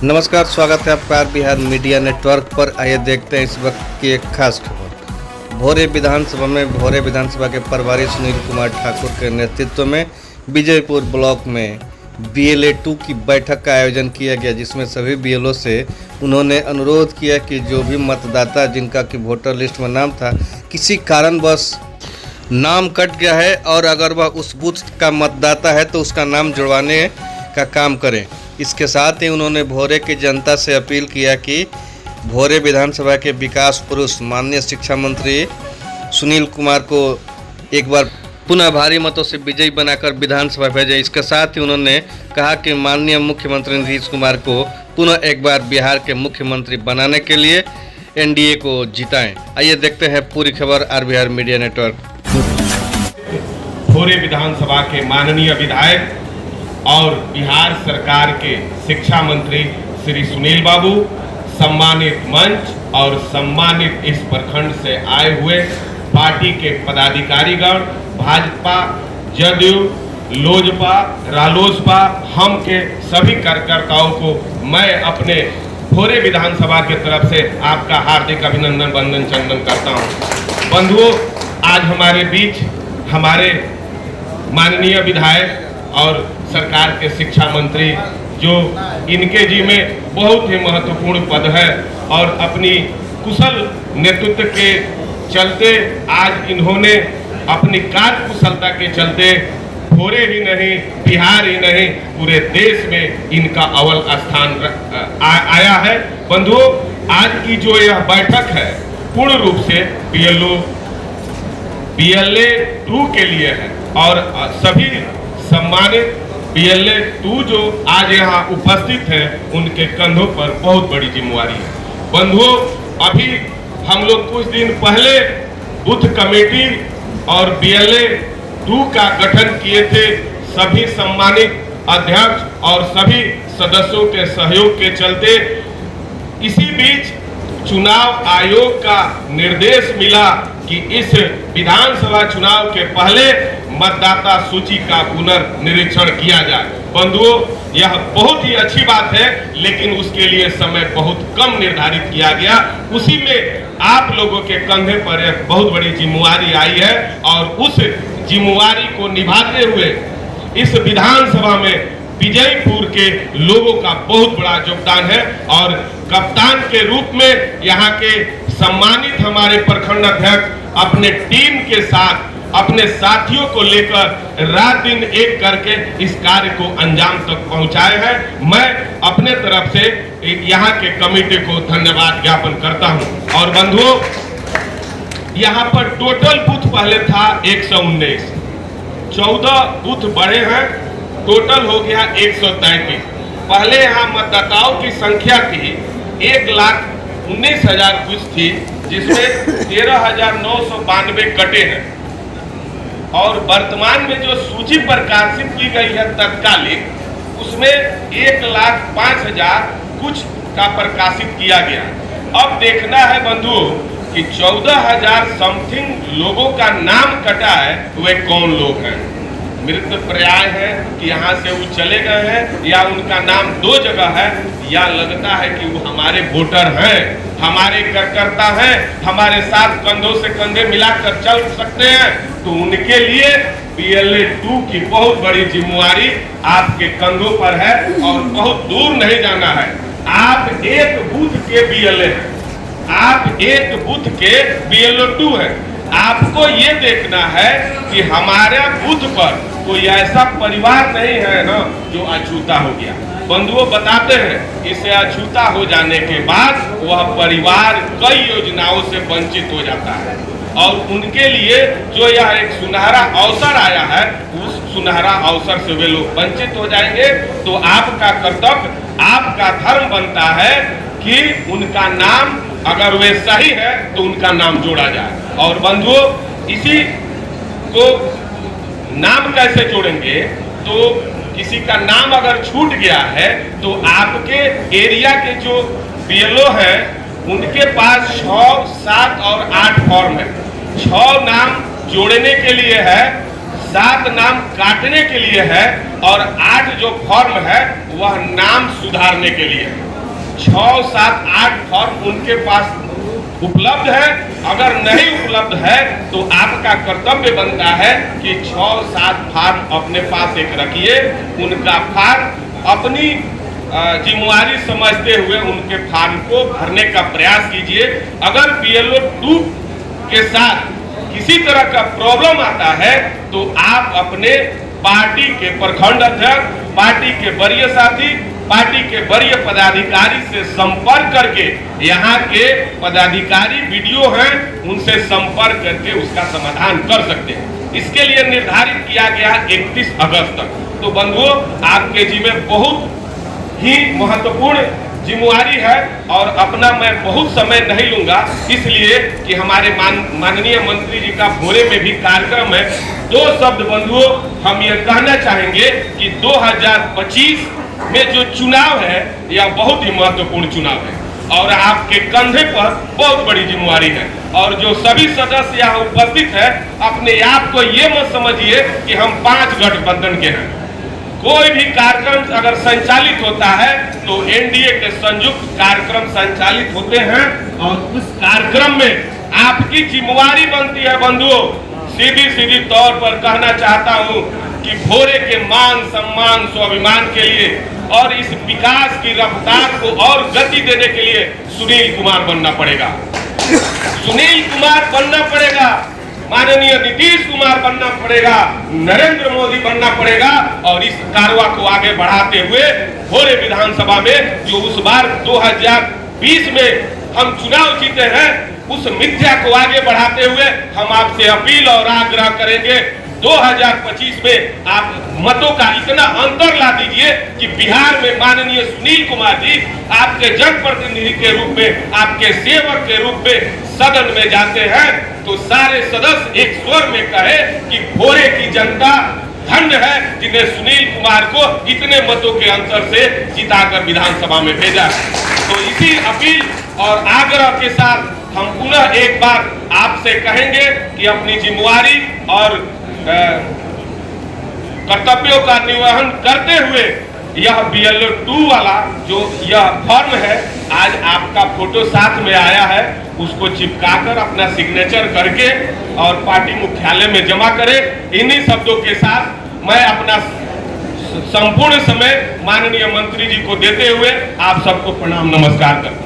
नमस्कार, स्वागत है आपका आर बिहार मीडिया नेटवर्क पर। आइए देखते हैं इस वक्त की एक खास खबर। भोरे विधानसभा में भोरे विधानसभा के प्रभारी सुनील कुमार ठाकुर के नेतृत्व में विजयपुर ब्लॉक में BLA 2 की बैठक का आयोजन किया गया, जिसमें सभी BLO से उन्होंने अनुरोध किया कि जो भी मतदाता जिनका कि वोटर लिस्ट में नाम था, किसी कारणवश नाम कट गया है और अगर वह उस बूथ का मतदाता है तो उसका नाम जुड़वाने का काम करें। इसके साथ ही उन्होंने भोरे की जनता से अपील किया कि भोरे विधानसभा के विकास पुरुष माननीय शिक्षा मंत्री सुनील कुमार को एक बार पुनः भारी मतों से विजयी बनाकर विधानसभा भेजें। इसके साथ ही उन्होंने कहा कि माननीय मुख्यमंत्री नीतीश कुमार को पुनः एक बार बिहार के मुख्यमंत्री बनाने के लिए NDA को जिताएं। आइए देखते हैं पूरी खबर आर बिहार मीडिया नेटवर्क। भोरे विधानसभा के माननीय विधायक और बिहार सरकार के शिक्षा मंत्री श्री सुनील बाबू, सम्मानित मंच और सम्मानित इस प्रखंड से आए हुए पार्टी के पदाधिकारीगण, भाजपा, जदयू, लोजपा, रालोसपा, हम के सभी कार्यकर्ताओं को मैं अपने भोरे विधानसभा के तरफ से आपका हार्दिक अभिनंदन वंदन चंदन करता हूं। बंधुओं, आज हमारे बीच हमारे माननीय विधायक और सरकार के शिक्षा मंत्री, जो इनके जी में बहुत ही महत्वपूर्ण पद है और अपनी कुशल नेतृत्व के चलते आज इन्होंने अपनी कार्य कुशलता के चलते भोरे ही नहीं, बिहार ही नहीं, पूरे देश में इनका अव्वल स्थान आया है। बंधुओं, आज की जो यह बैठक है पूर्ण रूप से BLA 2 के लिए है और सभी सम्मानित BLA 2 जो आज यहाँ उपस्थित हैं, उनके कंधों पर बहुत बड़ी जिम्मेवारी है। बंधुओं, अभी हम लोग कुछ दिन पहले बूथ कमेटी और BLA 2 का गठन किए थे। सभी सम्मानित अध्यक्ष और सभी सदस्यों के सहयोग के चलते इसी बीच चुनाव आयोग का निर्देश मिला कि इस विधानसभा चुनाव के पहले मतदाता सूची का पुनर्निरीक्षण किया जाए। बंधुओं, यह बहुत ही अच्छी बात है, लेकिन उसके लिए समय बहुत कम निर्धारित किया गया। उसी में आप लोगों के कंधे पर एक बहुत बड़ी जिम्मेवारी आई है और उस जिम्मेवारी को निभाते हुए इस विधानसभा में विजयपुर के लोगों का बहुत बड़ा योगदान है और कप्तान के रूप में यहाँ के सम्मानित हमारे प्रखंड अध्यक्ष अपने टीम के साथ अपने साथियों को लेकर रात दिन एक करके इस कार्य को अंजाम तक पहुंचाए हैं। मैं अपने तरफ से यहाँ के कमेटी को धन्यवाद ज्ञापन करता हूं। और बंधुओं, यहाँ पर टोटल बूथ पहले था 119, 14 बूथ बड़े हैं, टोटल हो गया 133। पहले यहाँ मतदाताओं की संख्या थी 1,19,000 कुछ थी, जिसमें 13,992 कटे हैं और वर्तमान में जो सूची प्रकाशित की गई है तत्कालिक, उसमें 1,05,000 कुछ का प्रकाशित किया गया। अब देखना है बंधुओं कि 14,000 समथिंग लोगों का नाम कटा है, वे कौन लोग हैं? मृत पर्याय है कि यहाँ से वो चले गए हैं या उनका नाम दो जगह है, या लगता है कि वो हमारे वोटर हैं, हमारे कार्यकर्ता हैं, हमारे साथ कंधों से कंधे मिलाकर चल सकते हैं। तो उनके लिए BLA 2 की बहुत बड़ी जिम्मेवारी आपके कंधों पर है और बहुत दूर नहीं जाना है। आप एक बूथ के BLA हैं, आप एक बूथ के BLA 2 है। आपको ये देखना है कि हमारे बूथ पर कोई ऐसा परिवार नहीं है ना जो अछूता हो गया। बंधुओं, बताते हैं इसे अछूता हो जाने के बाद वह परिवार कई योजनाओं से वंचित हो जाता है और उनके लिए जो यह एक सुनहरा अवसर आया है, उस सुनहरा अवसर से वे लोग वंचित हो जाएंगे। तो आपका कर्तव्य, आपका धर्म बनता है कि उनका नाम, अगर वे सही है तो उनका नाम जोड़ा जाए। और बंधुओं, इसी को नाम कैसे जोड़ेंगे? तो किसी का नाम अगर छूट गया है तो आपके एरिया के जो BLO हैं, उनके पास 6, 7 और 8 फॉर्म है। 6 नाम जोड़ने के लिए है, 7 नाम काटने के लिए है और 8 जो फॉर्म है वह नाम सुधारने के लिए है। 6, 7, 8 फॉर्म उनके पास उपलब्ध है। अगर नहीं उपलब्ध है तो आपका कर्तव्य बनता है कि 6, 7 फॉर्म अपने पास एक रखिए, उनका फॉर्म अपनी जिम्मेवारी समझते हुए उनके फॉर्म को भरने का प्रयास कीजिए। अगर BLO 2 के साथ किसी तरह का प्रॉब्लम आता है तो आप अपने पार्टी के प्रखंड अध्यक्ष, पार्टी के वरीय साथी, पार्टी के वरीय पदाधिकारी से संपर्क करके, यहाँ के पदाधिकारी वीडियो हैं, उनसे संपर्क करके उसका समाधान कर सकते हैं। इसके लिए निर्धारित किया गया 31 अगस्त तक। तो बंधुओं, आपके जिम्मे बहुत ही महत्वपूर्ण जिम्मेवारी है और अपना मैं बहुत समय नहीं लूंगा, इसलिए कि हमारे माननीय मंत्री जी का भोरे में भी कार्यक्रम है। 2 शब्द बंधुओं हम ये कहना चाहेंगे कि 2025 में जो चुनाव है यह बहुत ही महत्वपूर्ण चुनाव है और आपके कंधे पर बहुत बड़ी जिम्मेवारी है। और जो सभी सदस्य यहाँ उपस्थित है, अपने आप को ये मत समझिए कि हम 5 गठबंधन के हैं। कोई भी कार्यक्रम अगर संचालित होता है तो NDA के संयुक्त कार्यक्रम संचालित होते हैं और उस कार्यक्रम में आपकी जिम्मेवारी बनती है। बंधुओं, सीधी तौर पर कहना चाहता हूं कि भोरे के मान सम्मान स्वाभिमान के लिए और इस विकास की रफ्तार को और गति देने के लिए सुनील कुमार बनना पड़ेगा, सुनील कुमार बनना पड़ेगा, माननीय नीतीश कुमार बनना पड़ेगा, नरेंद्र मोदी बनना पड़ेगा। और इस कारवा को आगे बढ़ाते हुए भोरे विधानसभा में जो उस बार 2020 में हम चुनाव जीते हैं, उस मिथ्या को आगे बढ़ाते हुए हम आपसे अपील और आग्रह करेंगे 2025 में आप मतों का इतना अंतर ला दीजिए कि बिहार में माननीय सुनील कुमार जी आपके जनप्रतिनिधि के रूप में, आपके सेवक के रूप में सदन में जाते हैं तो सारे सदस्य एक स्वर में कहे कि भोरे की जनता धन्य है जिन्हें सुनील कुमार को इतने मतों के अंतर से जिताकर विधानसभा में भेजा। तो इसी अपील और आग्रह के साथ हम पुनः एक बार आपसे कहेंगे कि अपनी जिम्मेवारी और कर्तव्यों का निर्वहन करते हुए यह BLO 2 वाला जो यह फॉर्म है, आज आपका फोटो साथ में आया है, उसको चिपकाकर अपना सिग्नेचर करके और पार्टी मुख्यालय में जमा करें। इन्हीं शब्दों के साथ मैं अपना संपूर्ण समय माननीय मंत्री जी को देते हुए आप सबको प्रणाम नमस्कार करता हूं।